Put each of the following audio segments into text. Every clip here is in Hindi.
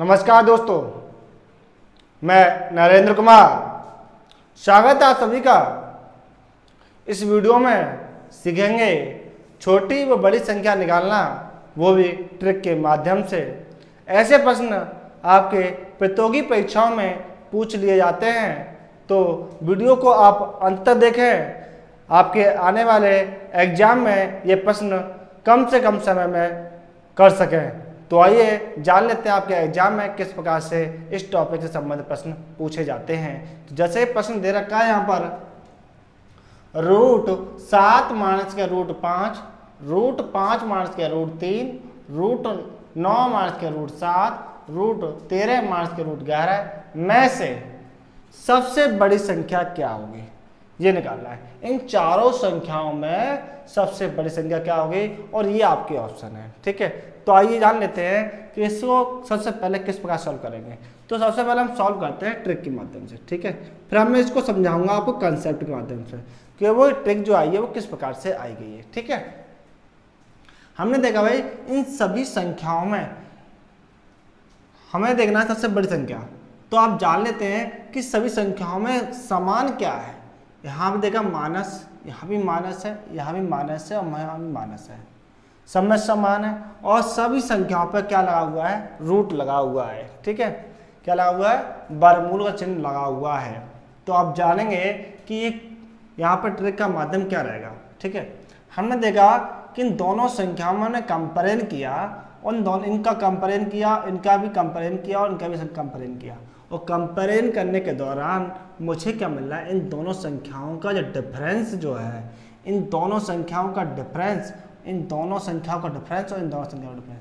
नमस्कार दोस्तों, मैं नरेंद्र कुमार। स्वागत है आप सभी का। इस वीडियो में सीखेंगे छोटी व बड़ी संख्या निकालना, वो भी ट्रिक के माध्यम से। ऐसे प्रश्न आपके प्रतियोगी परीक्षाओं में पूछ लिए जाते हैं, तो वीडियो को आप अंत तक देखें। आपके आने वाले एग्जाम में ये प्रश्न कम से कम समय में कर सकें। तो आइए जान लेते हैं आपके एग्जाम में किस प्रकार से इस टॉपिक से संबंधित प्रश्न पूछे जाते हैं। तो जैसे प्रश्न दे रखा है यहाँ पर, √7 माइनस के √5, √5 माइनस के √3, √9 माइनस के √7, √13 माइनस के √11 में से सबसे बड़ी संख्या क्या होगी, ये निकालना है। इन चारों संख्याओं में सबसे बड़ी संख्या क्या होगी, और ये आपके ऑप्शन है। ठीक है, तो आइए जान लेते हैं कि इसको सबसे पहले किस प्रकार सॉल्व करेंगे। तो सबसे पहले हम सॉल्व करते हैं ट्रिक के माध्यम से। ठीक है, फिर मैं इसको समझाऊंगा आपको कंसेप्ट के माध्यम से कि वो ट्रिक जो आई है वो किस प्रकार से आई गई है। ठीक है, हमने देखा भाई इन सभी संख्याओं में हमें देखना है सबसे बड़ी संख्या। तो आप जान लेते हैं कि सभी संख्याओं में समान क्या है। यहाँ पे देखा माइनस, यहाँ भी माइनस है, यहाँ भी माइनस है और यहाँ भी माइनस है, सब में समान है। और सभी संख्याओं पर क्या लगा हुआ है, रूट लगा हुआ है। ठीक है, क्या लगा हुआ है, वर्गमूल का चिन्ह लगा हुआ है। तो आप जानेंगे कि यहाँ पर ट्रिक का माध्यम क्या रहेगा। ठीक है, हमने देखा कि इन दोनों संख्याओं में हमने कंपेरिजन किया, उन दोनों इनका कंपेरिजन किया, इनका भी कंपेरिजन किया और इनका भी कंपेरिजन किया। और कंपेरिजन करने के दौरान मुझे क्या मिल रहा है, इन दोनों संख्याओं का जो डिफरेंस जो है, इन दोनों संख्याओं का डिफरेंस, इन दोनों संख्याओं का डिफरेंस और इन दोनों संख्याओं का डिफरेंस।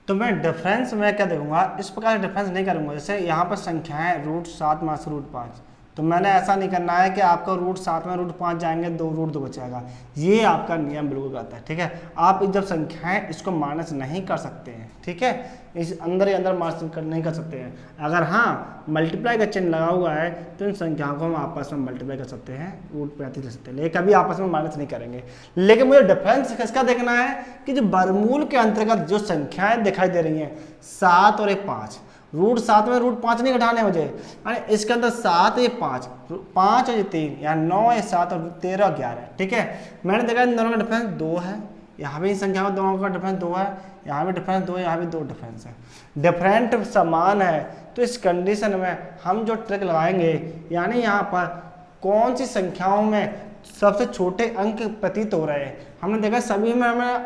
तो मैं डिफरेंस में क्या देखूंगा, इस प्रकार डिफरेंस नहीं करूंगा। जैसे यहाँ पर संख्याएं √7 माइनस √5, तो मैंने ऐसा नहीं करना है कि आपका √7 में √5 जाएंगे, 2 बचेगा। ये आपका नियम बिल्कुल गलत है। ठीक है, आप जब संख्याएं इसको माइनस नहीं कर सकते हैं, ठीक है, इस अंदर ही अंदर माइनस नहीं कर सकते हैं। अगर हाँ मल्टीप्लाई का चिन्ह लगा हुआ है तो इन संख्याओं को हम आपस में मल्टीप्लाई कर सकते हैं, √35 ले सकते हैं, लेकिन कभी आपस में माइनस नहीं करेंगे। लेकिन मुझे डिफरेंस किसका देखना है कि जो वर्गमूल के अंतर्गत जो संख्याएं दिखाई दे रही हैं, 7 और 5, √7 में √5 नहीं घटाने मुझे, यानी इसके अंदर 7 ये 5, 5 और ये 3, यहाँ 9 ये 7 और 13 और 11। ठीक है, मैंने देखा इन दोनों का डिफरेंस 2 है, यहाँ भी इन संख्याओं दोनों का डिफरेंस 2 है, यहाँ भी डिफरेंस 2 है, यहाँ भी 2 डिफरेंस है, डिफरेंट समान है। तो इस कंडीशन में हम जो ट्रिक लगाएंगे, यानी यहाँ पर कौन सी संख्याओं में सबसे छोटे अंक प्रतीत हो रहे हैं, हमने देखा सभी में हमें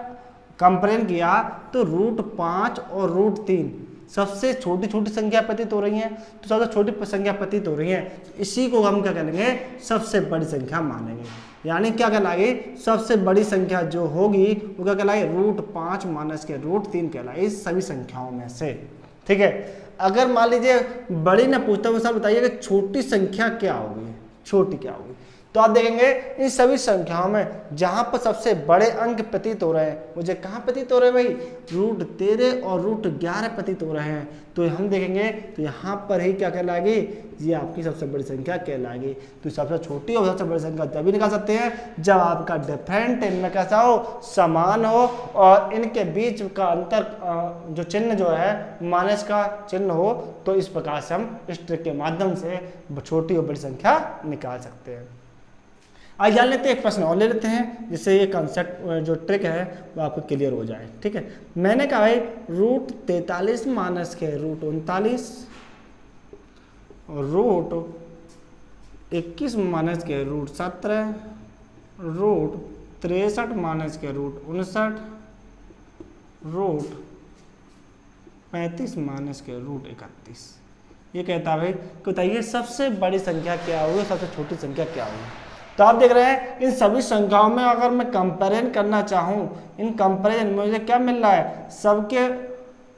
कंपेरिजन किया तो √5 और √3 सबसे छोटी छोटी संख्या प्रतीत हो रही हैं, तो सबसे छोटी संख्या प्रतीत हो रही है, इसी को हम क्या करेंगे, सबसे बड़ी संख्या मानेंगे। यानी क्या कहलाएगी, सबसे बड़ी संख्या जो होगी वो क्या कहलाएगी, √5 माइनस के √3 कहलाएगी सभी संख्याओं में से। ठीक है, अगर मान लीजिए बड़ी ना पूछता हूँ, सर बताइए कि छोटी संख्या क्या होगी, छोटी क्या होगी, तो आप देखेंगे इन सभी संख्याओं में जहां पर सबसे बड़े अंक प्रतीत हो रहे हैं, मुझे कहाँ प्रतीत हो रहे हैं भाई, √13 और √11 प्रतीत हो रहे हैं। तो हम देखेंगे तो यहाँ पर ही क्या कहलाएगी, ये आपकी सबसे बड़ी संख्या कहलाएगी। तो सबसे छोटी और सबसे बड़ी संख्या तभी निकाल सकते हैं जब आपका डिफरेंट इनमें कैसा हो, समान हो, और इनके बीच का अंतर जो चिन्ह जो है माइनस का चिन्ह हो। तो इस प्रकार से हम इस ट्रिक के माध्यम से छोटी और बड़ी संख्या निकाल सकते हैं। आज जान लेते हैं, एक प्रश्न और ले लेते हैं जिससे ये कंसेप्ट जो ट्रिक है वो आपको क्लियर हो जाए। ठीक है, मैंने कहा है √43 माइनस के √39 और √21 माइनस के √17, √63 माइनस के √59, √35 माइनस के √31। ये कहता है भाई बताइए सबसे बड़ी संख्या क्या होगी, सबसे छोटी संख्या क्या होगी। तो आप देख रहे हैं इन सभी संख्याओं में अगर मैं कंपेरिजन करना चाहूँ, इन कंपेरिजन में मुझे क्या मिल रहा है, सबके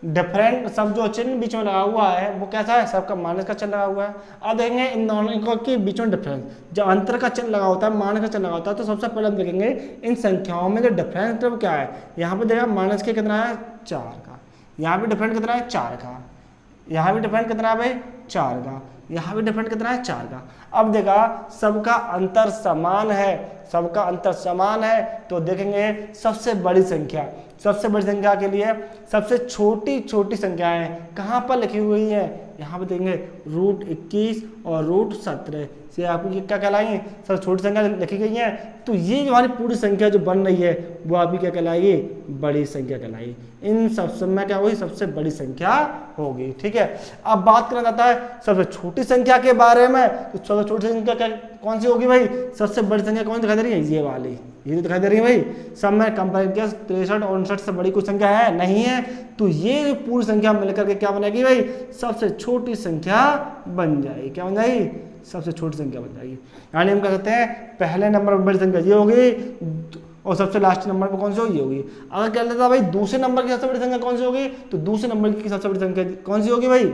डिफरेंट, सब जो चिन्ह बीच में लगा हुआ है वो कैसा है, सबका माइनस का चिन्ह लगा हुआ है। अब देखेंगे इन दोनों के बीच में डिफरेंस, जब अंतर का चिन्ह लगा होता है, माइनस का चिन्ह लगा होता है, तो सबसे पहले हम देखेंगे इन संख्याओं में जो डिफरेंस क्या है। यहाँ पे देखा माइनस के कितना है, 4 का, यहाँ भी डिफरेंस कितना है, 4 का, यहाँ भी डिफरेंस कितना है भाई, 4 का, यहाँ भी डिफरेंस कितना है, 4 का। अब देखा सबका अंतर समान है, सबका अंतर समान है, तो देखेंगे सबसे बड़ी संख्या, सबसे बड़ी संख्या के लिए सबसे छोटी छोटी संख्याएं कहाँ पर लिखी हुई है, यहाँ पे देखेंगे रूट 21 और रूट 17 से आपकी क्या कहलाएंगे, सबसे छोटी संख्या लिखी गई है। तो ये जो हमारी पूरी संख्या जो बन रही है वो आपकी क्या कहलाएगी, बड़ी संख्या कहलाएगी। इन सब में क्या होगी, सबसे बड़ी संख्या होगी। ठीक है, अब बात करना चाहता है सबसे छोटी संख्या के बारे में। तो सबसे छोटी संख्या कौन सी होगी भाई, सबसे बड़ी संख्या कौन दिखाई दे रही है, ये वाली, ये दिखाई दे रही है भाई। सब में कंपेयर किया 63 और 59 से बड़ी कोई संख्या है नहीं है, तो ये पूरी संख्या मिलकर के क्या बनेगी भाई, सबसे छोटी संख्या बन जाएगी। क्या बन जाएगी, सबसे छोटी संख्या बन जाएगी। यानी हम कह सकते हैं पहले नंबर पर बड़ी संख्या ये होगी और सबसे लास्ट नंबर पर कौन सी होगी, ये होगी। अगर कह लेता भाई दूसरे नंबर की सबसे बड़ी संख्या कौन सी होगी, तो दूसरे नंबर की सबसे बड़ी संख्या कौन सी होगी भाई,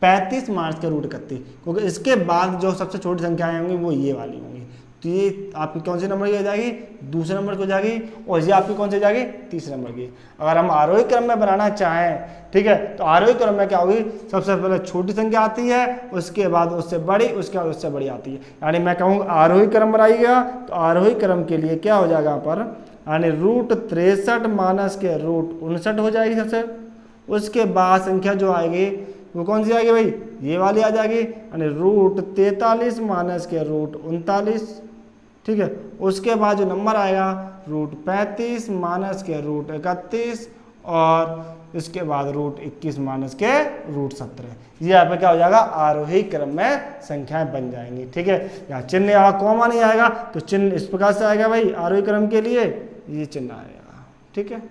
35 माइनस के रूट 31, क्योंकि इसके बाद जो सबसे छोटी संख्याएं होंगी वो ये वाली होंगी। तो ये आपकी कौन से नंबर की हो जाएगी, दूसरे नंबर की हो जाएगी, और ये आपकी कौन सी हो जाएगी, तीसरे नंबर की। अगर हम आरोही क्रम में बनाना चाहें, ठीक है, तो आरोही क्रम में क्या होगी, सबसे पहले छोटी संख्या आती है, उसके बाद उससे बड़ी, उसके बाद उससे बड़ी आती है। यानी मैं कहूँगा आरोही क्रम बनाइएगा, तो आरोही क्रम के लिए क्या हो जाएगा यहाँ पर, यानी रूट 63 माइनस के रूट 59 हो जाएगी सबसे। उसके बाद संख्या जो आएगी वो कौन सी आएगी भाई, ये वाली आ जाएगी, यानी रूट 43 माइनस के रूट 39। ठीक है, उसके बाद जो नंबर आएगा रूट 35 माइनस के रूट 31 और इसके बाद रूट 21 माइनस के रूट 17। ये यहाँ पे क्या हो जाएगा, आरोही क्रम में संख्याएं बन जाएंगी। ठीक है, यहाँ चिन्ह यहाँ कॉमा नहीं आएगा, तो चिन्ह इस प्रकार से आएगा भाई आरोही क्रम के लिए, ये चिन्ह आएगा। ठीक है,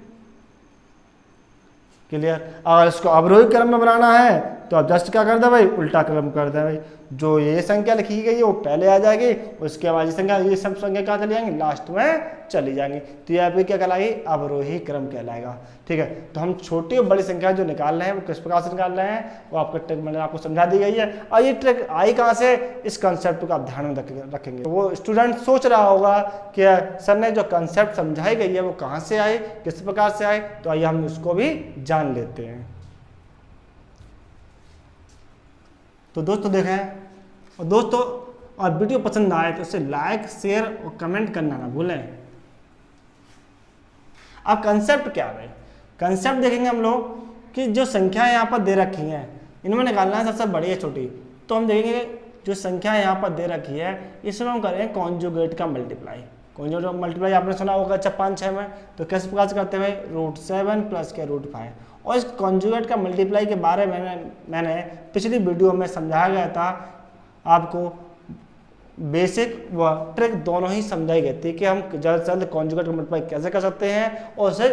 क्लियर। अगर इसको अवरोही क्रम में बनाना है तो आप जस्ट क्या कर दे भाई, उल्टा क्रम कर दे भाई। जो ये संख्या लिखी गई है वो पहले आ जाएगी, उसके बाद ये संख्या, ये सब संख्या कहाँ चली जाएंगी, लास्ट में चली जाएंगी। तो ये अभी क्या कहलाएगी, अवरोही क्रम कहलाएगा। ठीक है, तो हम छोटी और बड़ी संख्या जो निकाल रहे हैं वो किस प्रकार से निकाल रहे हैं, वो आपका ट्रिक मैंने आपको समझा दी गई है। और ये ट्रिक आई कहाँ से, इस कंसेप्ट को आप ध्यान में रखेंगे। तो वो स्टूडेंट सोच रहा होगा कि सर ने जो कंसेप्ट समझाई गई है वो कहाँ से आए, किस प्रकार से आए, तो आइए हम उसको भी जान लेते हैं। तो दोस्तों देखें, और दोस्तों और वीडियो पसंद आए तो उसे लाइक, शेयर और कमेंट करना ना भूलें। अब कंसेप्ट क्या है, कंसेप्ट देखेंगे हम लोग कि जो संख्याएं यहाँ पर दे रखी हैं इनमें निकालना है सबसे बड़ी या छोटी। तो हम देखेंगे जो संख्या यहाँ पर दे रखी है इसमें हम करेंगे कॉन्जुगेट का मल्टीप्लाई। कॉन्जुगेट मल्टीप्लाई आपने सुना होगा अच्छा 5-6 में, तो किस प्रकार से करते हैं, रूट 7 प्लस के रूट 5। और इस कॉन्जुगेट का मल्टीप्लाई के बारे में मैंने पिछली वीडियो में समझाया गया था आपको। बेसिक व ट्रिक दोनों ही समझाई गई थी कि हम जल्द से जल्द कॉन्जुगेट का मल्टीप्लाई कैसे कर सकते हैं और उसे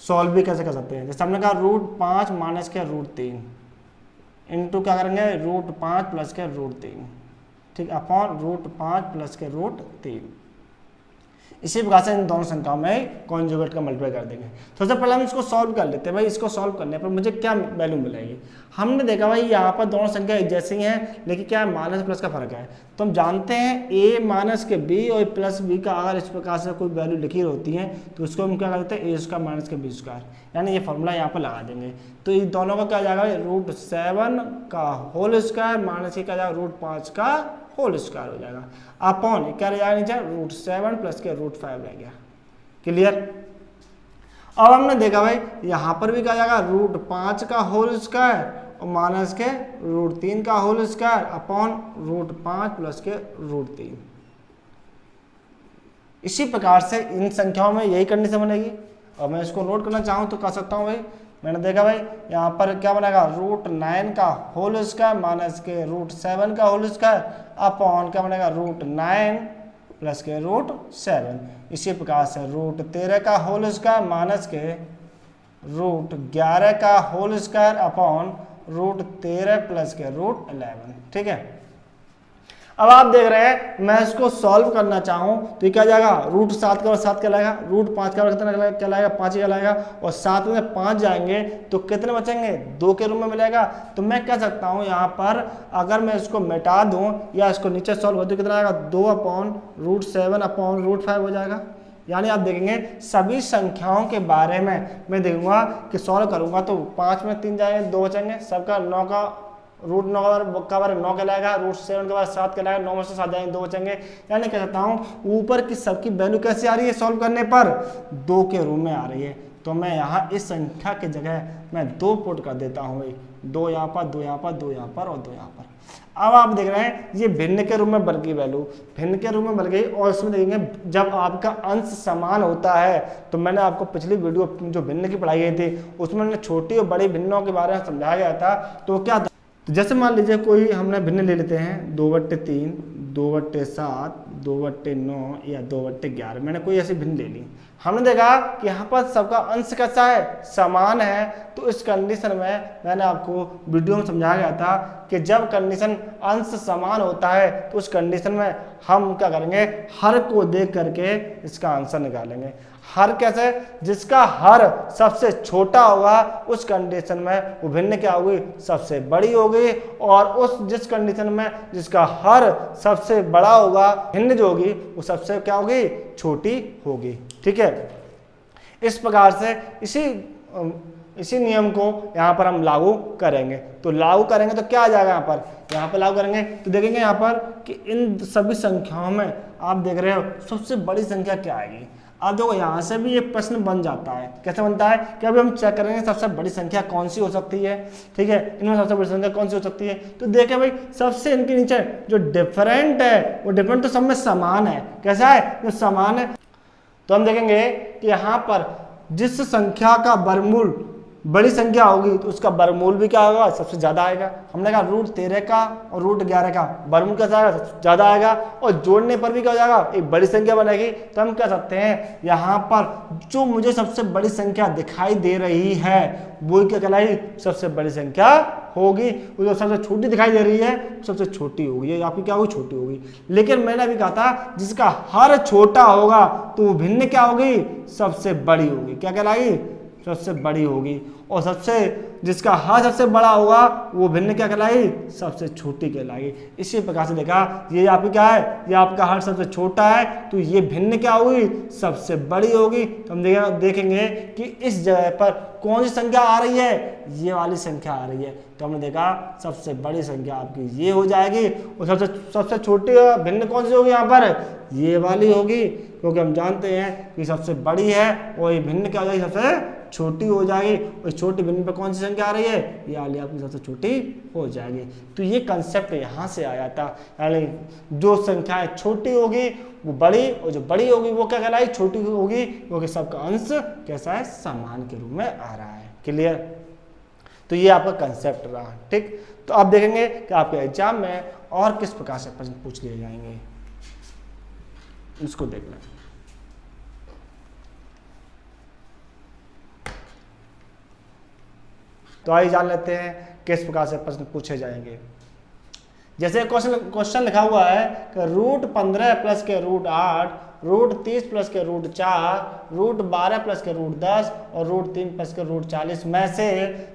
सॉल्व भी कैसे कर सकते हैं। जैसे हमने कहा रूट 5 माइनस के रूट 3 इंटू क्या करेंगे, रूट 5 प्लस के रूट 3, ठीक, अपॉन रूट 5 प्लस के रूट 3। इसी प्रकार से इन दोनों संख्याओं में कॉन्जुगेट का मल्टीप्लाई कर देंगे। सबसे पहले हम इसको सॉल्व कर लेते हैं। भाई इसको सॉल्व करने पर मुझे क्या वैल्यू मिलेगी, हमने देखा भाई यहाँ पर दोनों संख्या एक जैसी हैं, लेकिन क्या है, माइनस प्लस का फर्क है। तो हम जानते हैं ए माइनस के बी और प्लस बी का अगर इस प्रकार से कोई वैल्यू लिखी होती है तो उसको हम क्या करते हैं, ए स्क्वायर माइनस के बी स्क्वायर, यानी ये फॉर्मूला यहाँ पर लगा देंगे। तो इन दोनों का क्या आ जाएगा, रूट 7 का होल स्क्वायर माइनस क्या जाएगा, रूट 5 का होल स्क्वायर हो जाएगा, अपॉन क्या रह जाएगा नीचे, रूट 7 प्लस के रूट 5 रह गया। क्लियर। अब हमने देखा भाई यहाँ पर भी क्या जाएगा, रूट 5 का होल स्क्वायर और माइनस के रूट 3 का whole square upon root 5 plus के रूट 3। इसी प्रकार से इन संख्याओं में यही कंडीशन बनेगी। और मैं इसको नोट करना चाहूँ तो कर सकता हूँ भाई, मैंने देखा भाई यहाँ पर क्या बनेगा, रूट 9 का होल स्क्वायर माइनस के रूट 7 का होल स्क्वायर अपॉन क्या बनेगा, रूट 9 प्लस के रूट 7। इसी प्रकार से रूट 13 का होल स्क्वायर माइनस के रूट 11 का whole square upon root 13 plus के रूट 11। ठीक है, अब आप देख रहे हैं मैं इसको सॉल्व करना चाहूँ तो ये क्या जाएगा, रूट 7 का 7 कहलाएगा, रूट 5 का कितना कहलाएगा, 5 ही कहलाएगा, और 7 में 5 जाएंगे तो कितने बचेंगे, 2 के रूप में मिलेगा। तो मैं कह सकता हूँ यहाँ पर अगर मैं इसको मिटा दूँ या इसको नीचे सॉल्व कर दूँ कितना आएगा, 2 अपॉन रूट 7 अपॉन रूट 5 हो जाएगा। यानी आप देखेंगे सभी संख्याओं के बारे में मैं देखूंगा कि सॉल्व करूंगा तो 5 में 3 जाएंगे, 2 बचेंगे, सबका 9 का रूट 9 का वर्ग 9 कहलाएगा, रूट 7 का वर्ग 7 कहलाएगा, 9 में से 7 जाएंगे 2 बचेंगे। यानी कह सकता हूँ ऊपर की सबकी वैल्यू कैसे आ रही है सॉल्व करने पर, 2 के रूप में आ रही है। तो मैं यहाँ इस संख्या की जगह मैं 2 पुट कर देता हूँ भाई, 2 यहाँ पर, 2 यहाँ पर, 2 यहाँ पर और 2 यहाँ पर। अब आप देख रहे हैं ये भिन्न के रूप में बन गई वैल्यू, भिन्न के रूप में बन गई। और इसमें देखेंगे जब आपका अंश समान होता है, तो मैंने आपको पिछली वीडियो जो भिन्न की पढ़ाई गई थी उसमें मैंने छोटी और बड़ी भिन्नों के बारे में समझाया गया था। तो क्या था, तो जैसे मान लीजिए कोई हमने भिन्न ले लेते हैं 2/3, 2/7, 2/9 या 2/11, मैंने कोई ऐसी भिन्न ले ली। हमने देखा कि यहाँ पर सबका अंश कैसा है, समान है। तो इस कंडीशन में मैंने आपको वीडियो में समझाया गया था कि जब कंडीशन अंश समान होता है तो उस कंडीशन में हम क्या करेंगे, हर को देख करके इसका आंसर निकालेंगे। हर कैसे, जिसका हर सबसे छोटा होगा उस कंडीशन में वो भिन्न क्या होगी, सबसे बड़ी होगी। और उस जिस कंडीशन में जिसका हर सबसे बड़ा होगा, भिन्न जो होगी वो सबसे क्या होगी, छोटी होगी। ठीक है, इस प्रकार से इसी नियम को यहाँ पर हम लागू करेंगे। तो लागू करेंगे तो क्या आ जाएगा, यहाँ पर लागू करेंगे तो देखेंगे यहाँ पर कि इन सभी संख्याओं में आप देख रहे हो सबसे बड़ी संख्या क्या आएगी। अब देखो यहाँ से भी ये प्रश्न बन जाता है, कैसे बनता है कि अभी हम चेक करेंगे सबसे बड़ी संख्या कौन सी हो सकती है। ठीक है, इनमें सबसे बड़ी संख्या कौन सी हो सकती है, तो देखें भाई सबसे इनके नीचे जो डिफरेंट है वो डिफरेंट तो सब में समान है। कैसा है, जो समान है। तो हम देखेंगे कि यहाँ पर जिस संख्या का वर्गमूल बड़ी संख्या होगी तो उसका वर्गमूल भी क्या होगा, सबसे ज्यादा आएगा। हमने कहा रूट 13 का और रूट 11 का वर्गमूल कैसा आएगा, सबसे ज्यादा आएगा। और जोड़ने पर भी क्या हो जाएगा, एक बड़ी संख्या बनेगी। तो हम कह सकते हैं यहाँ पर जो मुझे सबसे बड़ी संख्या दिखाई दे रही है वो क्या कहलाई, सबसे बड़ी संख्या होगी। जो सबसे छोटी दिखाई दे रही है सबसे छोटी होगी, ये आपकी क्या होगी, छोटी होगी। लेकिन मैंने अभी कहा था जिसका हर छोटा होगा तो वो भिन्न क्या होगी, सबसे बड़ी होगी। क्या कहलाएगी, सबसे बड़ी होगी। और सबसे जिसका हर सबसे बड़ा होगा वो भिन्न क्या कहलाएगी, सबसे छोटी कहलाएगी। इसी प्रकार से देखा, ये आपकी क्या है, ये आपका हर सबसे छोटा है तो ये भिन्न क्या होगी, सबसे बड़ी होगी। तो हम देखेंगे कि इस जगह पर कौन सी संख्या आ रही है, ये वाली संख्या आ रही है। तो हमने देखा सबसे बड़ी संख्या आपकी ये हो जाएगी और सबसे छोटी भिन्न कौन सी होगी, यहाँ पर ये वाली होगी। क्योंकि हम जानते हैं कि सबसे बड़ी है और ये भिन्न क्या हो जाएगी, सबसे छोटी हो जाएगी। और छोटी भिन्न पे कौन सी संख्या आ रही है, ये वाली आपकी सबसे छोटी हो जाएगी। तो ये कंसेप्ट यहाँ से आया था, यानी जो संख्याएं छोटी होगी वो बड़ी और जो बड़ी होगी वो क्या कहलाई, छोटी होगी। क्योंकि सबका अंश कैसा है, समान के रूप में आ रहा है। क्लियर, तो ये आपका कंसेप्ट रहा। ठीक, तो आप देखेंगे कि आपके एग्जाम में और किस प्रकार से प्रश्न पूछ लिए जाएंगे, इसको देख लें। तो आइए जान लेते हैं किस प्रकार से प्रश्न पूछे जाएंगे। जैसे क्वेश्चन लिखा हुआ है कि रूट 15 प्लस के रूट 8, रूट 30 प्लस के रूट 4, रूट 12 प्लस के रूट 10 और रूट 3 प्लस के रूट 40 में से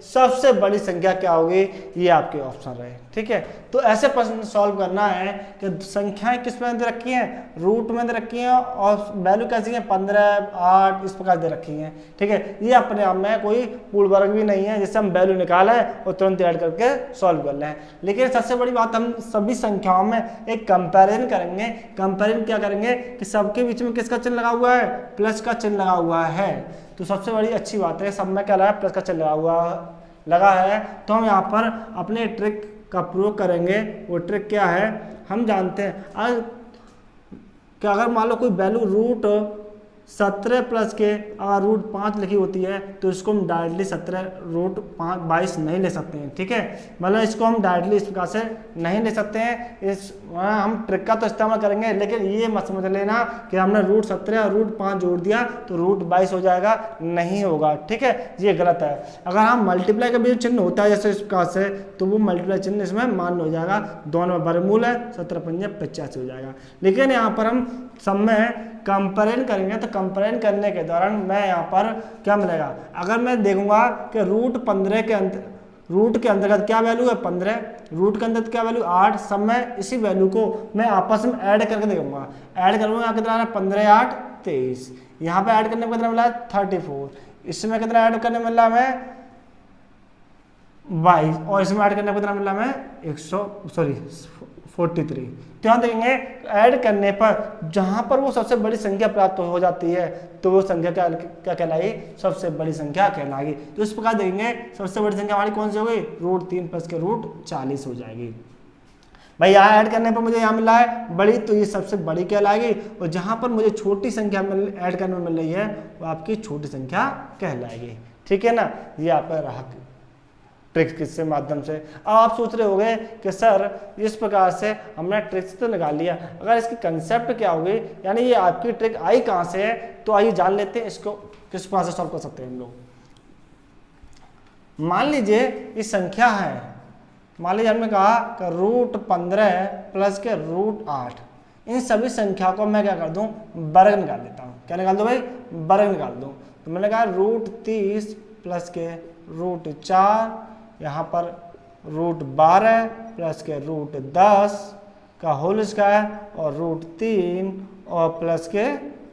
सबसे बड़ी संख्या क्या होगी, ये आपके ऑप्शन रहे। ठीक है, तो ऐसे प्रश्न सॉल्व करना है कि संख्याएं किस में दे रखी हैं, रूट में दे रखी हैं और वैल्यू कैसी है 15, 8 इस प्रकार दे रखी हैं। ठीक है, ये अपने आप में कोई पूर्ण वर्ग भी नहीं है जिससे हम वैल्यू निकालें और तुरंत ऐड करके सॉल्व कर लें। लेकिन सबसे बड़ी बात, हम सभी संख्याओं में एक कंपेरिजन करेंगे। कंपेरिजन क्या करेंगे कि सबके बीच में किसका चिन्ह लगा हुआ है, प्लस का चिन्ह लगा हुआ है। तो सबसे बड़ी अच्छी बात है, सब में क्या लगा है, प्लस का चिन्ह लगा है। तो हम यहाँ पर अपने ट्रिक का प्रयोग करेंगे। वो ट्रिक क्या है, हम जानते हैं कि अगर मान लो कोई वैल्यू रूट 17 प्लस के अगर रूट 5 लिखी होती है तो इसको हम डायरेक्टली 17 रूट 5 22 नहीं ले सकते हैं। ठीक है, मतलब इसको हम डायरेक्टली इस प्रकार से नहीं ले सकते हैं। इस हम ट्रिक का तो इस्तेमाल करेंगे, लेकिन ये मत समझ लेना कि हमने रूट 17 और रूट 5 जोड़ दिया तो रूट 22 हो जाएगा, नहीं होगा। ठीक है, ये गलत है। अगर हम मल्टीप्लाई का भी चिन्ह होता है जैसे इस प्रकार से, तो वो मल्टीप्लाई चिन्ह इसमें मान्य हो जाएगा। दोनों वर्गमूल है, 17 पंजे 85 हो जाएगा। लेकिन यहाँ पर हम सब में कंपेरिजन करेंगे तो कंपेरिजन करने के दौरान मैं यहाँ पर क्या मिलेगा, अगर मैं देखूंगा कि रूट 15 के रूट के अंतर्गत क्या वैल्यू है 15, रूट के अंतर्गत क्या वैल्यू 8, सब में इसी वैल्यू को मैं आपस में ऐड करके देखूंगा। ऐड करूंगा कितना आ रहा है 15 8 23, यहाँ पे ऐड करने में कितना मिला है 34, इसमें कितना ऐड करने मिला है 22 और इसमें ऐड करने पर कितना मिला हमें 43। ध्यान देंगे ऐड करने पर जहां पर वो सबसे बड़ी संख्या प्राप्त हो जाती है तो वो संख्या क्या कहलाई, सबसे बड़ी संख्या कहलाएगी। तो इस प्रकार देखेंगे सबसे बड़ी संख्या हमारी कौन सी हो गई, √3 प्लस के √40 हो जाएगी। भाई यहाँ ऐड करने पर मुझे यहाँ मिला है बड़ी, तो ये सबसे बड़ी कहलाएगी, और जहां पर मुझे छोटी संख्या ऐड करने में मिल रही है वो आपकी छोटी संख्या कहलाएगी। ठीक है ना, ये आपका रहा ट्रिक्स किससे माध्यम से। अब आप सोच रहे होंगे कि सर इस प्रकार से हमने ट्रिक्स तो लगा लिया, अगर इसकी कंसेप्ट क्या होगी, यानी ये आपकी ट्रिक आई कहाँ से है, तो आइए जान लेते हैं इसको किस प्रकार से सॉल्व कर सकते हैं हम लोग। मान लीजिए ये संख्या है, मान लीजिए हमने कहा कि √15 प्लस के √8, इन सभी संख्या को मैं क्या कर दूं, वर्ग निकाल लेता हूं। क्या निकाल दो भाई, वर्ग निकाल दूं। तो मैंने कहा √30 प्लस के √4, यहाँ पर √12 प्लस के √10 का होल स्क्वायर और √3 और प्लस के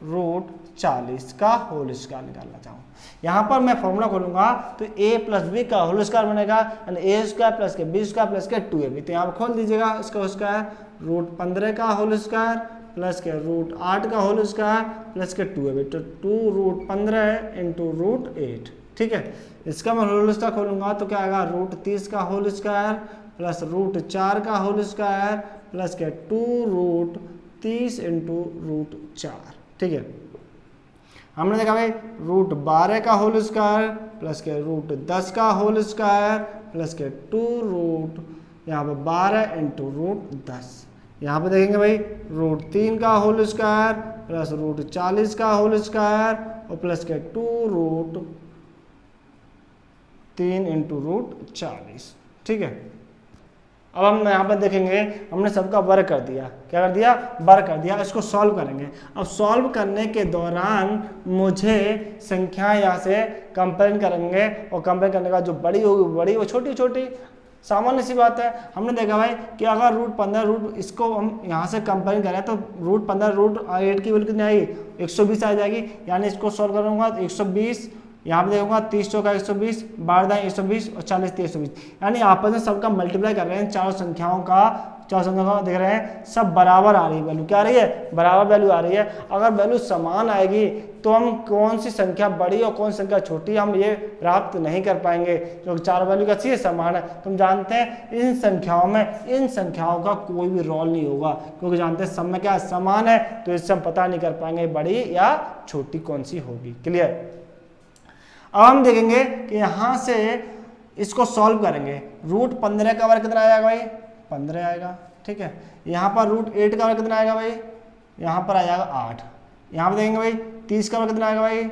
√40 का होल स्क्वायर निकालना चाहूँ। यहाँ पर मैं फॉर्मूला खोलूंगा तो a प्लस बी का होल स्क्वायर बनेगा, यानी a स्क्वायर प्लस के बी स्क्वायर प्लस के 2ab। तो यहाँ पर खोल दीजिएगा इसका स्क्वायर, √15 का होल स्क्वायर प्लस के √8 का होल स्क्वायर प्लस के 2ab, तो 2√15 इंटू √8। ठीक है, इसका मैं होल स्क्वायर खोलूंगा तो क्या आएगा, √30 का होल स्क्वायर प्लस √4 का होल स्क्वायर प्लस के 2√30 इंटू √4। ठीक है, हमने देखा भाई √12 का होल स्क्वायर प्लस के √10 का होल स्क्वायर प्लस के 2 यहाँ पर 12 इंटू √10। यहाँ पे देखेंगे भाई √3 का होल स्क्वायर प्लस √40 का होल स्क्वायर और प्लस के 2√3 इंटू √40। ठीक है, अब हम यहाँ पर देखेंगे हमने सबका वर्ग कर दिया। क्या कर दिया, वर्ग कर दिया। इसको सॉल्व करेंगे। अब सॉल्व करने के दौरान मुझे संख्या यहाँ से कंपेयर करेंगे और कंपेयर करने का जो बड़ी होगी बड़ी, वो छोटी छोटी, सामान्य सी बात है। हमने देखा भाई कि अगर √15 इसको हम यहाँ से कंपेयर करें तो √15 √8 की वैल्यू कितनी आएगी, 120 आ जाएगी। यानी इसको सॉल्व करूँगा तो 120, यहाँ पे देखूंगा 30 चौका 120, 12 120 और 40 120, यानी आपस में सबका मल्टीप्लाई कर रहे हैं। चारों संख्याओं का देख रहे हैं सब बराबर आ रही है वैल्यू। क्या आ रही है, बराबर वैल्यू आ रही है। अगर वैल्यू समान आएगी तो हम कौन सी संख्या बड़ी और कौन सी संख्या छोटी हम ये प्राप्त नहीं कर पाएंगे, क्योंकि चार वैल्यू कैसी है, समान है। तुम जानते हैं इन संख्याओं में इन संख्याओं का कोई भी रोल नहीं होगा, क्योंकि जानते हैं सब में क्या समान है, तो इससे हम पता नहीं कर पाएंगे बड़ी या छोटी कौन सी होगी। क्लियर। अब हम देखेंगे कि यहाँ से इसको सॉल्व करेंगे। √15 का वर्ग कितना आएगा भाई, 15 आएगा। ठीक है, यहाँ पर √8 का वर्ग कितना आएगा भाई, यहाँ पर आ जाएगा 8। यहाँ पे देखेंगे भाई 30 का वर्ग कितना आएगा भाई,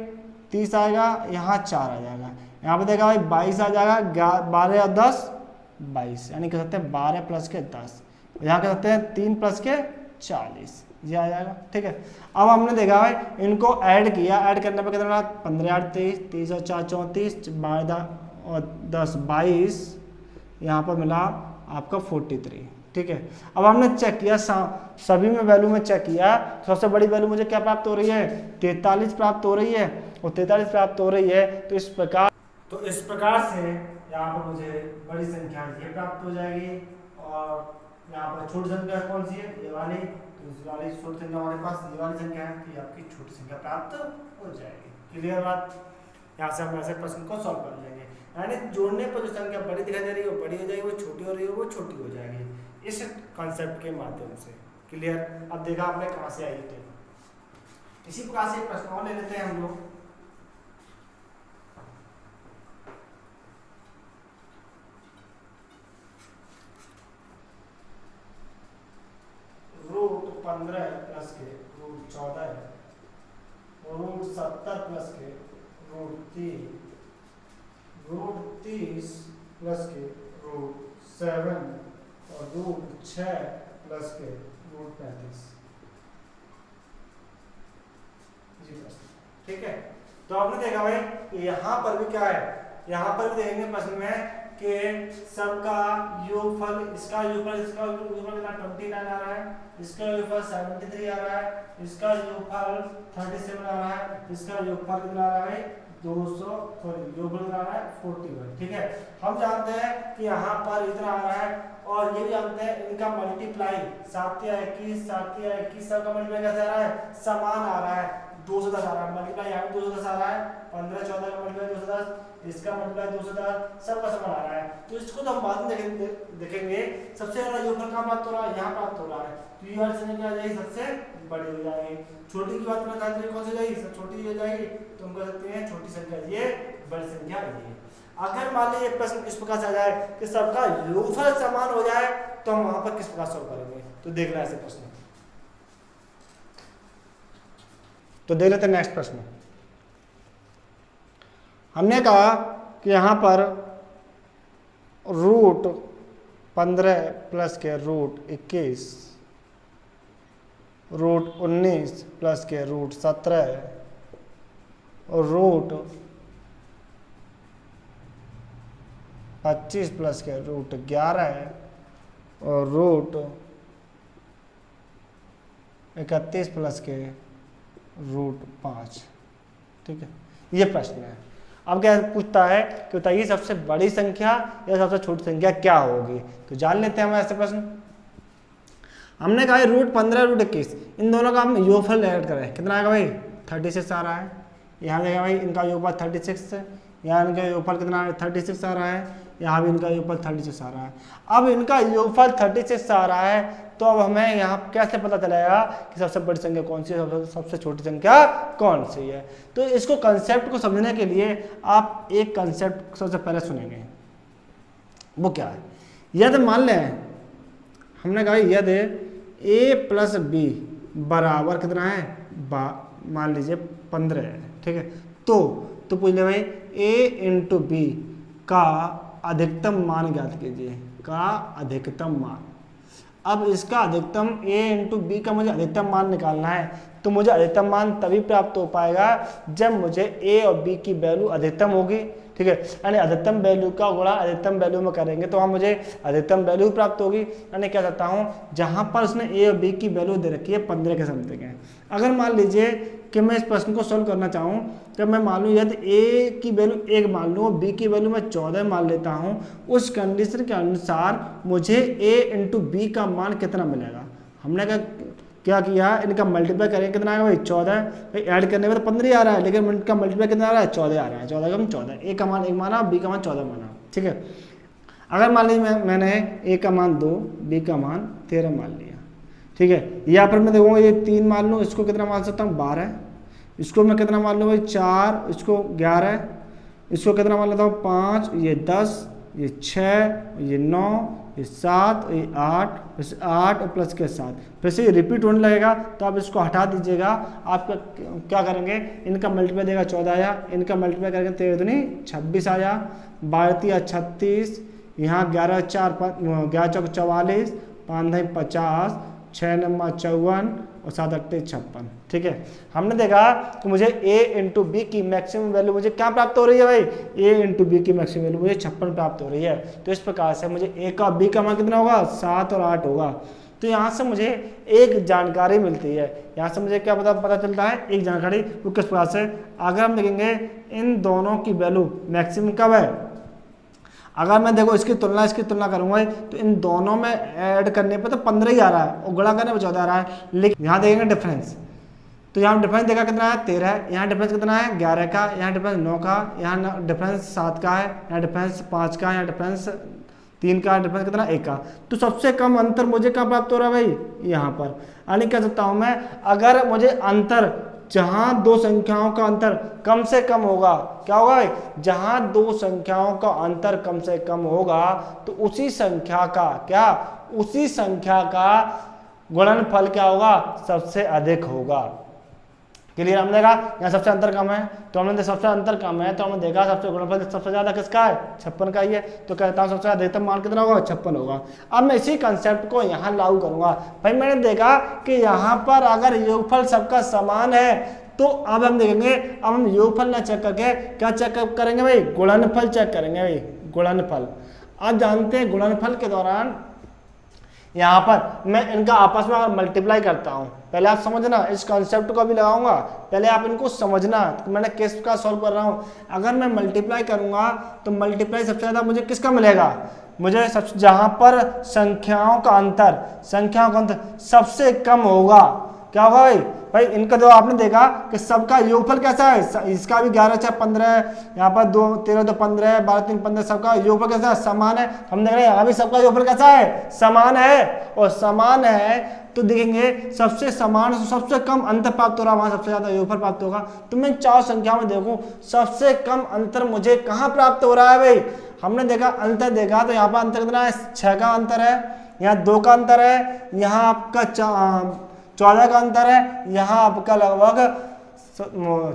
30 आएगा, यहाँ 4 आ जाएगा। यहाँ पे देखा भाई 22 आ जाएगा, 12 और 10 22, यानी कह सकते हैं 12 प्लस के 10, यहाँ कह सकते हैं 3 प्लस के 40, ये आ जाएगा। ठीक है, अब हमने देखा है इनको ऐड किया, ऐड करने पर कितना 15 8 23, 30 और 4 34, 12 और 10 22, यहाँ पर मिला आपका 43। ठीक है, अब हमने चेक किया सभी में वैल्यू में चेक किया, सबसे बड़ी वैल्यू मुझे क्या प्राप्त हो रही है, 43 प्राप्त हो रही है, और 43 प्राप्त हो रही है। तो इस प्रकार से यहाँ पर मुझे बड़ी संख्या ये प्राप्त हो जाएगी, और यहाँ पर छोटी संख्या कौन सी है, ये वाली। तो इस वाली छोटी संख्या हमारे पास ये वाली संख्या है, तो आपकी छोटी संख्या प्राप्त हो जाएगी। क्लियर बात। यहाँ से हम ऐसे प्रश्न को सॉल्व कर लेंगे, यानी जोड़ने पर जो संख्या बड़ी दिखाई दे रही है वो बड़ी हो जाएगी, वो छोटी हो रही है वो छोटी हो जाएगी, इस कॉन्सेप्ट के माध्यम से। क्लियर। अब देखा आपने कहाँ से आई थी। इसी प्रकार से प्रश्न और ले लेते हैं हम लोग। √15 प्लस के √14, √70 प्लस के √3, √30 प्लस के √7 और √6 प्लस के √35। ठीक है, तो आपने देखा भाई कि यहाँ पर भी क्या है, यहाँ पर भी देखेंगे प्रश्न में कि सबका योगफल, इसका योगफल कितना 29 आ रहा है, इसका योगफल 73 आ रहा है, इसका योगफल 37 आ रहा है, इसका योगफल कितना आ रहा है योगफल आ रहा है 41। ठीक है, हम जानते हैं कि यहाँ पर इतना आ रहा है और ये भी जानते हैं इनका मल्टीप्लाई 7 या 21 सबका मल्टीप्लाई कैसे आ रहा है, समान आ रहा है, 210 आ रहा है। मल्टीप्लाई यहाँ भी 210 आ रहा है, 15 14 का मल्टीप्लाई 210, इसका मल्टीप्लाई 210, सबका समान आ रहा है। तो इसको तो हम बाद में देखेंगे। सबसे ज्यादा योगफल कहाँ प्राप्त हो रहा है, यहाँ प्राप्त हो रहा है। तो ये वाली संख्या आ जाएगी सबसे बड़ी हो जाएगी। छोटी की बात करें कौन सी जाएगी, सब छोटी हो जाएगी। तो हम कह सकते हैं छोटी संख्या ये, बड़ी संख्या ये। अगर मान लीजिए एक प्रश्न इस प्रकार से आ जाए कि सबका योगफल समान हो जाए तो हम वहां पर किस प्रकार सॉल्व करेंगे, तो देखना ऐसे प्रश्न। तो देख लेते हैं नेक्स्ट प्रश्न। हमने कहा कि यहां पर रूट 15 प्लस के रूट 21, रूट 19 प्लस के रूट 17 और रूट 25 प्लस के रूट 11 और रूट 31 प्लस के रूट 5। ठीक है, ये प्रश्न है। अब क्या पूछता है कि बताइए सबसे बड़ी संख्या या सबसे छोटी संख्या क्या होगी। तो जान लेते हैं हम ऐसे प्रश्न। हमने कहा रूट 15 रूट 21 इन दोनों का हम योगफल ऐड करें, कितना आएगा भाई, 36 आ रहा है। यहाँ देखा भाई इनका योगफल 36 है, यहाँ इनका योगफल कितना 36 आ रहा है, यहाँ भी इनका योगफल 36 आ रहा है। अब इनका योगफल 36 आ रहा है तो अब हमें यहाँ कैसे पता चलेगा कि सबसे बड़ी संख्या कौन सी है, सबसे छोटी संख्या कौन सी है। तो इसको कंसेप्ट को समझने के लिए आप एक कंसेप्ट सबसे पहले सुनेंगे, वो क्या है। यदि मान लें हमने कहा यदि a प्लस बी बराबर कितना है, मान लीजिए 15 है। ठीक है, तो पूछ ले भाई a इंटू बी का अधिकतम मान ज्ञात कीजिए, का अधिकतम मान। अब इसका अधिकतम a इंटू बी का मुझे अधिकतम मान निकालना है, तो मुझे अधिकतम मान तभी प्राप्त हो पाएगा जब मुझे a और b की वैल्यू अधिकतम होगी। ठीक है, यानी अधिकतम वैल्यू का गुणा अधिकतम वैल्यू में करेंगे तो वहाँ मुझे अधिकतम वैल्यू प्राप्त होगी। यानी कह सकता हूँ जहाँ पर उसने a और b की वैल्यू दे रखी है 15 के समथिंग है। अगर मान लीजिए कि मैं इस प्रश्न को सोल्व करना चाहूँ तो मैं मान लूँ यदि a की वैल्यू 1 मान लूँ और b की वैल्यू मैं 14 मान लेता हूँ, उस कंडीशन के अनुसार मुझे a इंटू बी का मान कितना मिलेगा। हमने क्या किया, इनका मल्टीप्लाई करेंगे, कितना आएगा भाई 14। भाई ऐड करने में तो 15 आ रहा है, लेकिन इनका मल्टीप्लाई कितना आ रहा है 14 आ रहा है। 14 का हम 14, a का मान 1 माना, b का मान 14 माना। ठीक है, अगर मान लीजिए मैंने a का मान 2, b का मान 13 मान लिया। ठीक है, यहाँ पर मैं देखूँगा ये 3 मान लूँ, इसको कितना मान सकता हूँ 12, इसको मैं कितना मान लूँ भाई 4, इसको 11, इसको कितना मान लेता हूँ 5, ये 10, ये 6, ये 9, ये 7, ये 8, इस 8 प्लस के 7, फिर से ये रिपीट होने लगेगा। तो आप इसको हटा दीजिएगा। आप क्या करेंगे, इनका मल्टीप्लाई देगा 14 आया, इनका मल्टीप्लाई करेंगे 13 दूनी 26 आया, 12 36, यहाँ 11 4 11 चौक 44, 5 50, 6 9 54 और 7 8 56। ठीक है, हमने देखा कि मुझे a इंटू बी की मैक्सिमम वैल्यू मुझे क्या प्राप्त हो रही है भाई, a इंटू बी की मैक्सिमम वैल्यू मुझे 56 प्राप्त हो रही है। तो इस प्रकार से मुझे a का b का मान कितना होगा 7 और 8 होगा। तो यहाँ से मुझे एक जानकारी मिलती है, यहाँ से मुझे क्या पता चलता है, एक जानकारी। वो किस प्रकार से, अगर हम देखेंगे इन दोनों की वैल्यू मैक्सिमम कब है, अगर मैं देखो इसकी तुलना करूंगा तो इन दोनों में ऐड करने पे तो 15 ही आ रहा है और गुणा करने पे 14 आ रहा है। लेकिन यहाँ देखेंगे डिफरेंस, तो यहाँ डिफरेंस देखा कितना है 13 है, यहाँ डिफरेंस कितना है 11 का, यहाँ डिफरेंस 9 का, यहाँ डिफरेंस 7 का है, यहाँ डिफरेंस 5 का, यहाँ डिफरेंस 3 का, डिफरेंस कितना 1 का। तो सबसे कम अंतर मुझे कहाँ प्राप्त हो रहा है भाई, यहाँ पर। यानी कह सकता हूँ मैं, अगर मुझे अंतर जहां दो संख्याओं का अंतर कम से कम होगा, क्या होगा भाई, जहां दो संख्याओं का अंतर कम से कम होगा तो उसी संख्या का गुणनफल क्या होगा, सबसे अधिक होगा। क्लियर, हमने देखा यहाँ सबसे अंतर कम है, तो हमने सबसे अंतर कम है तो हमने देखा सबसे गुणनफल सबसे ज्यादा किसका है, 56 का ही है। तो कहता हूँ सबसे अधिकतम मान कितना होगा, 56 होगा। अब मैं इसी कंसेप्ट को यहाँ लागू करूंगा। भाई मैंने देखा कि यहाँ पर अगर योगफल सबका समान है तो अब हम देखेंगे, अब हम योगफल ना चेक करके क्या चेक करेंगे भाई, गुणनफल चेक करेंगे भाई, गुणनफल। आप जानते हैं गुणनफल के दौरान यहाँ पर मैं इनका आपस में अगर मल्टीप्लाई करता हूँ, पहले आप समझना, इस कॉन्सेप्ट को भी लगाऊंगा, पहले आप इनको समझना। तो मैंने किस का सॉल्व कर रहा हूँ, अगर मैं मल्टीप्लाई करूंगा तो मल्टीप्लाई सबसे ज़्यादा मुझे किसका मिलेगा, मुझे सब जहाँ पर संख्याओं का अंतर सबसे कम होगा, क्या होगा भाई, भाई इनका जो आपने देखा कि सबका योगफल कैसा है, इसका भी 11 6 15 है, यहाँ पर 2 13 2 15 12 3 15, सबका योगफल कैसा है, समान है। हम देख रहे हैं यहाँ भी सबका योगफल कैसा है, समान है, और समान है तो देखेंगे सबसे समान सबसे कम अंतर प्राप्त हो रहा है, वहां सबसे ज्यादा योगफल प्राप्त होगा। तो मैं 4 संख्याओं में देखूं सबसे कम अंतर मुझे कहाँ प्राप्त हो रहा है भाई, हमने देखा अंतर देखा तो यहाँ पर अंतर कितना है, 6 का अंतर है, यहाँ 2 का अंतर है, यहाँ आपका 14 का अंतर है, यहाँ आपका लगभग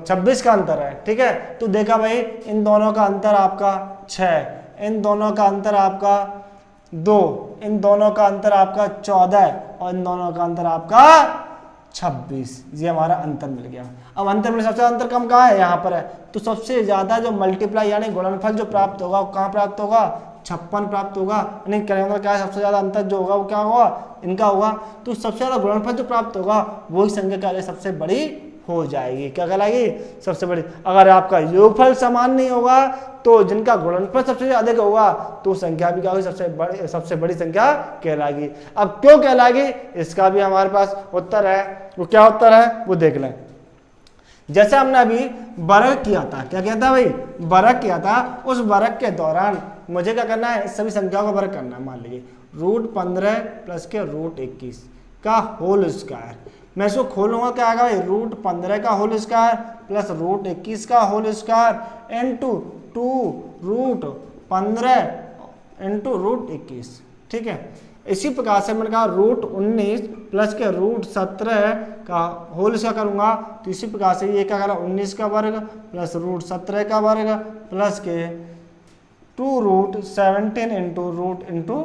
26 का अंतर है। ठीक है, तो देखा भाई इन दोनों का अंतर आपका 6, इन दोनों का अंतर आपका 2, इन दोनों का अंतर आपका 14 और इन दोनों का अंतर आपका 26, ये हमारा अंतर मिल गया। अब अंतर में सबसे अंतर कम कहाँ है, यहाँ पर है। तो सबसे ज्यादा जो मल्टीप्लाई यानी गुणनफल जो प्राप्त होगा वो कहाँ प्राप्त होगा, 56 प्राप्त होगा। यानी कहने क्या है, सबसे ज्यादा अंतर जो होगा वो क्या होगा, इनका होगा। तो सबसे ज्यादा गुणनफल जो प्राप्त होगा वही संख्या क्या सबसे बड़ी हो जाएगी, क्या कहलाएगी, सबसे बड़ी। अगर आपका योगफल समान नहीं होगा तो जिनका गुणनफल सबसे अधिक होगा तो संख्या भी क्या होगी, सबसे बड़ी संख्या कहलाएगी। अब क्यों कहलाएगी, इसका भी हमारे पास उत्तर है। वो क्या उत्तर है वो देख लें। जैसे हमने अभी वर्ग किया था, क्या किया था भाई, वर्ग किया था, उस वर्ग के दौरान मुझे क्या करना है, इस सभी संख्याओं का वर्ग करना है। मान लीजिए √15 प्लस के √21 का होल स्क्वायर, मैं इसको खोलूंगा क्या आएगा भाई, √15 का होल स्क्वायर प्लस √21 का होल स्क्वायर इंटू 2√15 इंटू √21। ठीक है, इसी प्रकार से मैंने कहा √19 प्लस के √17 का होल स्क्वायर करूंगा, तो इसी प्रकार से ये क्या करा, 19 का वर्ग प्लस √17 का वर्ग प्लस के 2√17 इंटू √19।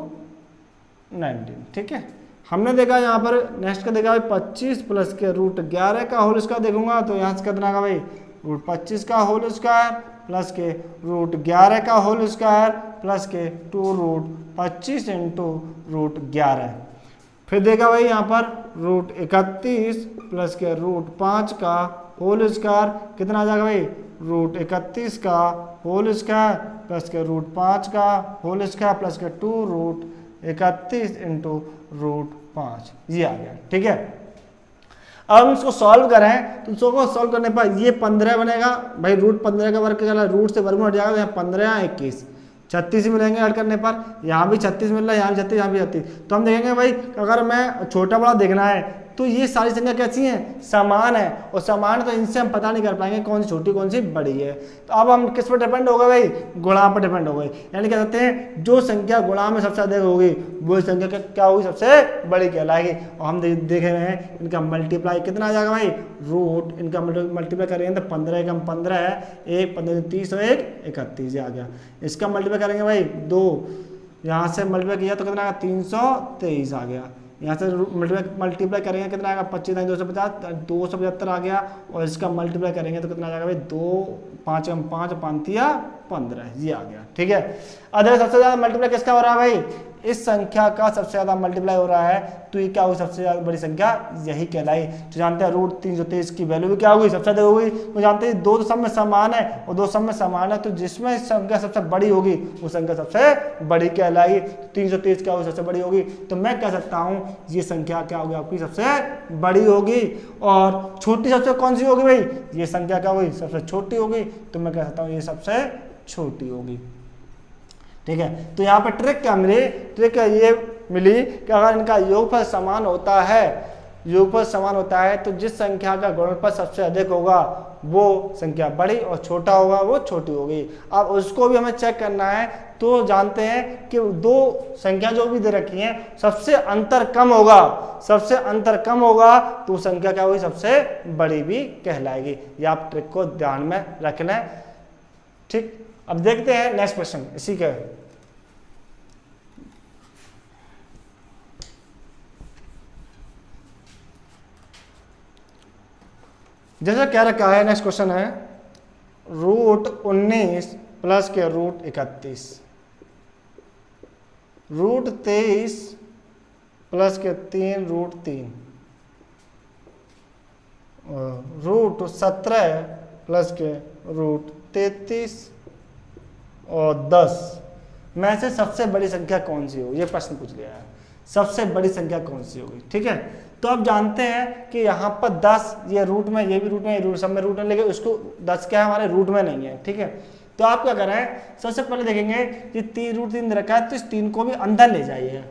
ठीक है, हमने देखा यहाँ पर नेक्स्ट का देखा भाई 25 प्लस के √11 का होल स्क्वायर देखूंगा, तो यहाँ से कितना का भाई, √25 का होल स्क्वायर प्लस के √11 का होल स्क्वायर प्लस के 2√25 इंटू √11। फिर देखा भाई यहाँ पर √31 प्लस के √5 का होल स्क्वायर कितना आ जाएगा भाई, √31 का होल स्क्वायर प्लस के √5 का होल स्क्वायर प्लस के 2√31 इंटू √5, ये आ गया। ठीक है, अब हम इसको सॉल्व करें तो इसको सॉल्व करने पर ये 15 बनेगा भाई, √15 का वर्ग क्या, रूट से वर्ग में हट जाएगा, तो यहाँ 15 यहाँ 21 36 मिलेंगे ऐड करने पर, यहाँ भी 36 मिल रहा है, यहाँ भी 36, यहाँ भी 36। तो हम देखेंगे भाई अगर मैं छोटा बड़ा देखना है तो ये सारी संख्या कैसी हैं, समान है, और समान तो इनसे हम पता नहीं कर पाएंगे कौन सी छोटी कौन सी बड़ी है। तो अब हम किस पर डिपेंड हो गए भाई, गुणा पर डिपेंड हो गए। यानी क्या कहते हैं, जो संख्या गुणा में सबसे अधिक होगी वो संख्या क्या होगी, सबसे बड़ी कहलाएगी। और हम देख रहे हैं इनका मल्टीप्लाई कितना आ जाएगा भाई, रूट इनका मल्टीप्लाई करेंगे तो 15 कम 15 है, 1 15 30 और 1 31 आ गया। इसका मल्टीप्लाई करेंगे भाई 2, यहाँ से मल्टीप्लाई किया तो कितना आएगा 323 आ गया। यहाँ से मल्टीप्लाई करेंगे कितना आएगा 25 250 275 आ गया। और इसका मल्टीप्लाई करेंगे तो कितना आ जाएगा भाई 2 5 कम 5 5 15, ये आ गया। ठीक है, अगर सबसे ज्यादा मल्टीप्लाई किसका हो रहा है भाई, इस संख्या का सबसे ज्यादा मल्टीप्लाई हो रहा है, तो ये क्या होगी, सबसे ज्यादा बड़ी संख्या यही कहलाई। तो जानते हैं √323 की वैल्यू भी क्या होगी, सबसे अधिक होगी। तो जानते हैं दो सब में समान है और दो सब में समान है, तो जिसमें संख्या सबसे बड़ी होगी वो संख्या सबसे बड़ी कहलाएगी। 323 क्या होगी, सबसे बड़ी होगी। तो मैं कह सकता हूँ ये संख्या क्या होगी, आपकी सबसे बड़ी होगी। और छोटी सबसे कौन सी होगी भाई, ये संख्या क्या होगी, सबसे छोटी होगी। तो मैं कह सकता हूँ ये सबसे छोटी होगी। ठीक है, तो यहाँ पर ट्रिक क्या मिली, ट्रिक ये मिली कि अगर इनका योगफल समान होता है, योगफल समान होता है तो जिस संख्या का गुणनफल सबसे अधिक होगा वो संख्या बड़ी और छोटा होगा वो छोटी होगी। अब उसको भी हमें चेक करना है, तो जानते हैं कि दो संख्या जो भी दे रखी है सबसे अंतर कम होगा, सबसे अंतर कम होगा तो संख्या क्या होगी, सबसे बड़ी भी कहलाएगी। ये आप ट्रिक को ध्यान में रखना है। ठीक, अब देखते हैं नेक्स्ट क्वेश्चन इसी के। जैसा क्या रखा है, नेक्स्ट क्वेश्चन है √19 प्लस के √31, √23 प्लस के 3 रूट 3 रूट 17 प्लस के रूट 33 और 10 में से सबसे बड़ी संख्या कौन सी होगी, ये प्रश्न पूछ लिया है। सबसे बड़ी संख्या कौन सी होगी, ठीक है। तो आप जानते हैं कि यहाँ पर 10 ये रूट में, ये भी रूट में, ये रूट सब में रूट में, लेकिन उसको 10 क्या है हमारे रूट में नहीं है, ठीक है। तो आप क्या करें, सबसे पहले देखेंगे ये 3 रूट 3 दे रखा है, तो इस 3 को भी अंदर ले जाइए।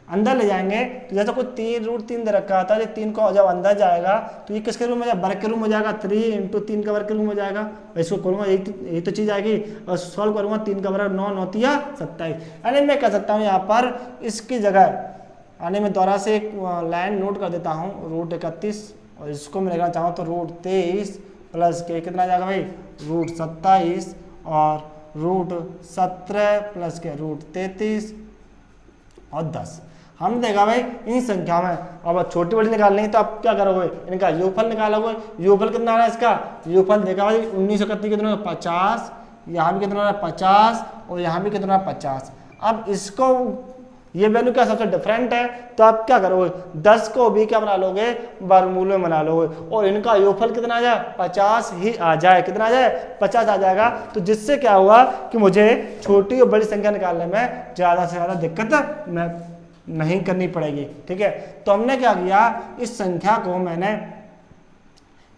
अंदर ले जाएंगे तो जैसा कोई 3 रूट 3 दे रखा था, ये 3 को जब अंदर जाएगा तो ये किसके रूम में जाएगा, वर्ग के रूम में जाएगा। 3 × 3 का वर्ग के रूम में जाएगा। इसको करूँगा यही तो चीज़ आएगी, और सॉल्व करूँगा 3 का वर्ग 9 9 या 27। यानी मैं कह सकता हूँ यहाँ पर इसकी जगह यानी मैं दोबारा से एक लाइन नोट कर देता हूँ, रूट 31, और इसको मैं लिखना चाहूँ तो रूट 23 प्लस के कितना आ जाएगा भाई, रूट 27 और रूट 17 प्लस के रूट 33 और 10। हम देखा भाई इन संख्या में अब छोटी बड़ी निकालनी है, तो आप क्या करोगे, इनका योगफल निकालोगे। योगफल कितना आ रहा है इसका, योगफल देखा भाई 1931 कितना 50, यहाँ भी कितना 50 और यहाँ भी कितना 50। अब इसको ये वैल्यू क्या सबसे डिफरेंट है, तो आप क्या करोगे, 10 को भी क्या बना लोगे, वर्गमूल में बना लोगे, और इनका योगफल कितना आ जाए, 50 ही आ जाए। कितना आ जाए, 50 आ जाएगा। तो जिससे क्या हुआ कि मुझे छोटी और बड़ी संख्या निकालने में ज़्यादा से ज़्यादा दिक्कत नहीं करनी पड़ेगी, ठीक है। तो हमने क्या किया, इस संख्या को मैंने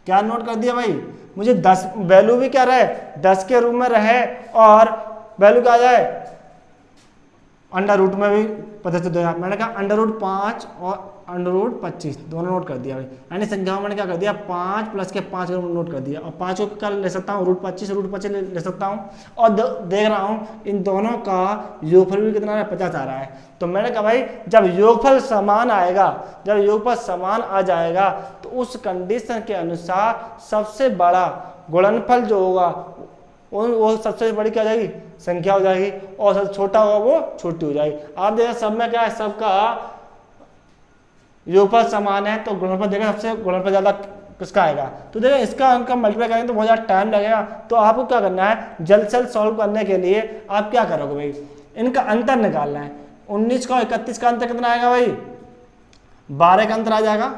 क्या नोट कर दिया भाई, मुझे 10 वैल्यू भी क्या रहे, 10 के रूप में रहे, और वैल्यू क्या आ जाए, अंडर रूट में भी पता चल दिया। मैंने कहा अंडर रूट 5 और अंडर रूट 25 दोनों नोट कर दिया भाई। यानी संख्या में मैंने क्या कर दिया, 5 प्लस के 5 नोट कर दिया, और 5 को क्या ले सकता हूँ, रूट 25 ले सकता हूँ। और देख रहा हूँ इन दोनों का योगफल भी कितना है, 50 आ रहा है। तो मैंने कहा भाई जब योगफल समान आएगा, जब योगफल समान आ जाएगा तो उस कंडीशन के अनुसार सबसे बड़ा गुणनफल जो होगा वो सबसे बड़ी क्या हो जाएगी, संख्या हो जाएगी, और सबसे छोटा होगा वो छोटी हो जाएगी। आप देखिए सब में क्या है, सबका योगफल समान है, तो गुणनफल देखा सबसे गुणनफल ज्यादा किसका आएगा। तो देखिए इसका अंक मल्टीप्लाई करेंगे तो बहुत ज़्यादा टाइम लगेगा। तो आपको क्या करना है, जल्द से जल्द सॉल्व करने के लिए आप क्या करोगे भाई, इनका अंतर निकालना है। 19 का 31 का अंतर कितना आएगा भाई, 12 का अंतर आ जाएगा।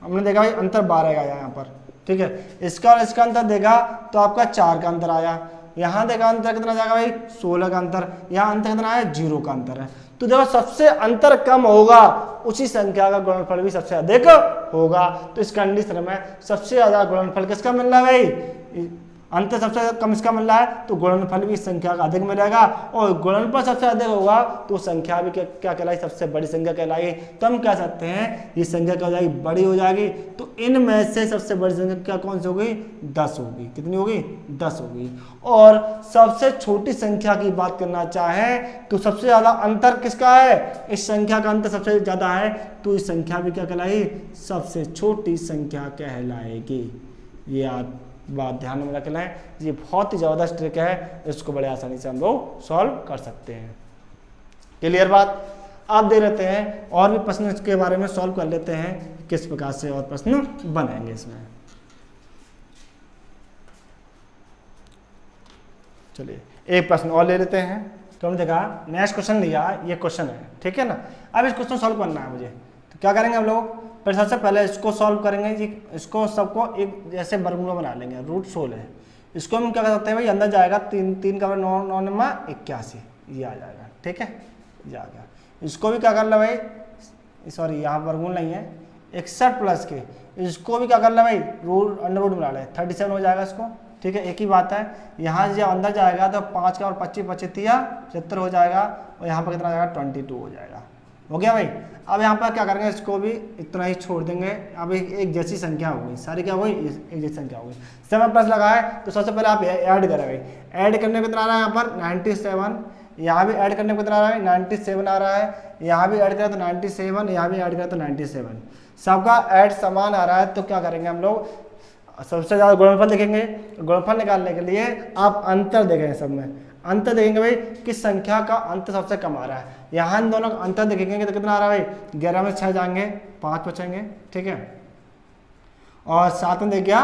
हमने देखा भाई अंतर 12 का आया यहाँ पर, ठीक है। इसका और इसका अंतर देखा तो आपका 4 का अंतर आया। यहाँ देखा अंतर कितना जाएगा भाई, 16 का अंतर। यहाँ अंतर कितना है, 0 का अंतर है। तो देखो सबसे अंतर कम होगा उसी संख्या का गुणनफल भी सबसे अधिक होगा। तो इस कंडीशन में सबसे ज्यादा गुणनफल किसका मिल रहा है भाई, अंतर सबसे कम इसका मिल रहा है, तो गुणनफल भी इस संख्या का अधिक मिलेगा, और गुणनफल सबसे अधिक होगा तो संख्या भी क्या कहलाई, सबसे बड़ी संख्या कहलाएगी। तो हम कह सकते हैं ये संख्या क्या हो जाएगी, बड़ी हो जाएगी। तो इनमें से सबसे बड़ी संख्या क्या कौन सी होगी, 10 होगी। कितनी होगी, 10 होगी। और सबसे छोटी संख्या की बात करना चाहें तो सबसे ज्यादा अंतर किसका है, इस संख्या का अंतर सबसे ज्यादा है, तो इस संख्या भी क्या कहलाएगी, सबसे छोटी संख्या कहलाएगी। ये आप बात ध्यान में रख लें, ये बहुत ही ज़बरदस्त ट्रिक है, इसको बड़े आसानी से हम लोग सॉल्व कर सकते हैं। क्लियर बात। आप दे लेते हैं और भी प्रश्न इसके बारे में सॉल्व कर लेते हैं, किस प्रकार से और प्रश्न बनेंगे इसमें। चलिए एक प्रश्न और ले लेते हैं। तो हमने देखा नेक्स्ट क्वेश्चन लिया, ये क्वेश्चन है, ठीक है ना। अब इस क्वेश्चन सॉल्व करना है मुझे, तो क्या करेंगे हम लोग, पर सबसे पहले इसको सॉल्व करेंगे, इसको सबको एक जैसे वर्गमूल बना लेंगे। रूट 16 इसको हम क्या कर सकते हैं भाई, अंदर जाएगा 3 का 9 9 9 81, ये आ जाएगा, ठीक है, ये आ गया। इसको भी क्या कर लो भाई, सॉरी यहाँ वर्गमूल नहीं है, 61 प्लस के, इसको भी क्या कर लो भाई, रूट अंडर रूट बना ले, 37 हो जाएगा इसको, ठीक है। एक ही बात है, यहाँ जब अंदर जाएगा तो 5 का और 25 75 हो जाएगा, और यहाँ पर कितना आ जाएगा, 22 हो जाएगा। हो गया भाई। अब यहाँ पर क्या करेंगे, इसको भी इतना ही छोड़ देंगे। अब एक जैसी संख्या हो गई, सारी क्या हो गई, एक जैसी संख्या हो गई। 7 प्लस लगाए तो सबसे पहले आप ऐड करें भाई। ऐड करने को कितना आ रहा है यहाँ पर 97, यहाँ भी ऐड करने को कितना आ रहा है 97 आ रहा है, यहाँ भी ऐड करें तो 97, यहाँ भी ऐड करें तो 97, सबका ऐड समान आ रहा है। तो क्या करेंगे हम लोग, सबसे ज़्यादा गुणनफल देखेंगे। गुणनफल निकालने के लिए आप अंतर देखेंगे, सब में अंतर देखेंगे भाई, किस संख्या का अंतर सबसे कम आ रहा है। यहाँ इन दोनों का अंतर देखेंगे तो कितना आ रहा है भाई, 11 में 6 जाएंगे 5 बचेंगे, ठीक है, और 7 में देख गया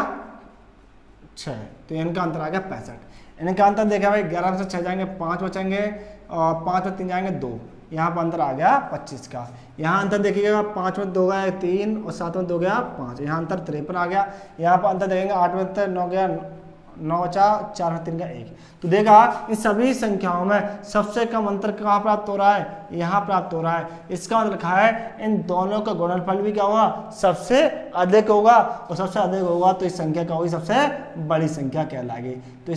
6, तो इनका अंतर आ गया 65। इनका अंतर देखा भाई, 11 में से 6 जाएंगे 5 बचेंगे, और 5 में 3 जाएंगे 2, यहाँ पर अंतर आ गया 25 का। यहाँ अंतर देखिएगा 5 में 2 गया 3 और 7 में 2 गया 5, यहाँ अंतर 53 आ गया। यहाँ पर अंतर देखेंगे 8 में 9 गया 9 बचा 4 में 3 का 1। तो देखा इन सभी संख्याओं में सबसे कम अंतर कहाँ प्राप्त हो रहा है, यहाँ प्राप्त हो रहा है। इसका मतलब लिखा है इन दोनों का गुणनफल भी क्या होगा, सबसे अधिक होगा, और सबसे अधिक होगा तो इस संख्या क्या होगी, सबसे बड़ी संख्या कहलाएगी। तो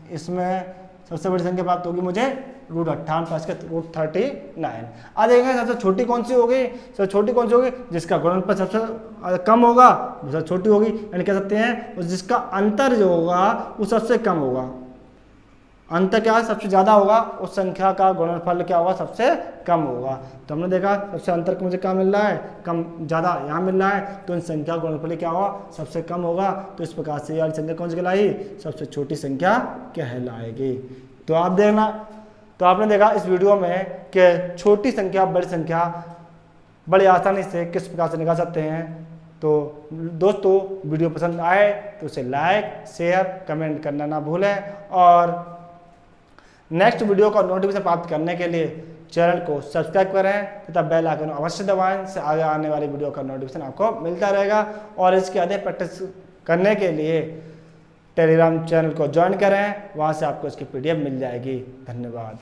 इसमें सबसे बड़ी संख्या प्राप्त होगी मुझे √58 प्लस के √39। अब देखेंगे सबसे छोटी कौन सी होगी, सबसे छोटी कौन सी होगी, जिसका गुणनफल सबसे कम होगा वो सबसे छोटी होगी, यानी कह सकते हैं जिसका अंतर जो होगा वो सबसे कम होगा। अंतर क्या है, सबसे ज़्यादा होगा, उस संख्या का गुणनफल क्या होगा, सबसे कम होगा। तो हमने देखा सबसे अंतर को मुझे क्या मिल रहा है, कम ज़्यादा यहाँ मिल रहा है, तो इन संख्या का गुणनफल क्या होगा, सबसे कम होगा। तो इस प्रकार से वाली संख्या कौन सी कहलाई, सबसे छोटी संख्या कहलाएगी। तो आप देखना, तो आपने देखा इस वीडियो में कि छोटी संख्या बड़ी संख्या बड़ी आसानी से किस प्रकार से निकाल सकते हैं। तो दोस्तों वीडियो पसंद आए तो उसे लाइक शेयर कमेंट करना ना भूलें, और नेक्स्ट वीडियो का नोटिफिकेशन प्राप्त करने के लिए चैनल को सब्सक्राइब करें तथा बेल आइकन अवश्य दबाएं, से आगे आने वाली वीडियो का नोटिफिकेशन आपको मिलता रहेगा। और इसके अधिक प्रैक्टिस करने के लिए टेलीग्राम चैनल को ज्वाइन करें, वहाँ से आपको इसकी PDF मिल जाएगी। धन्यवाद।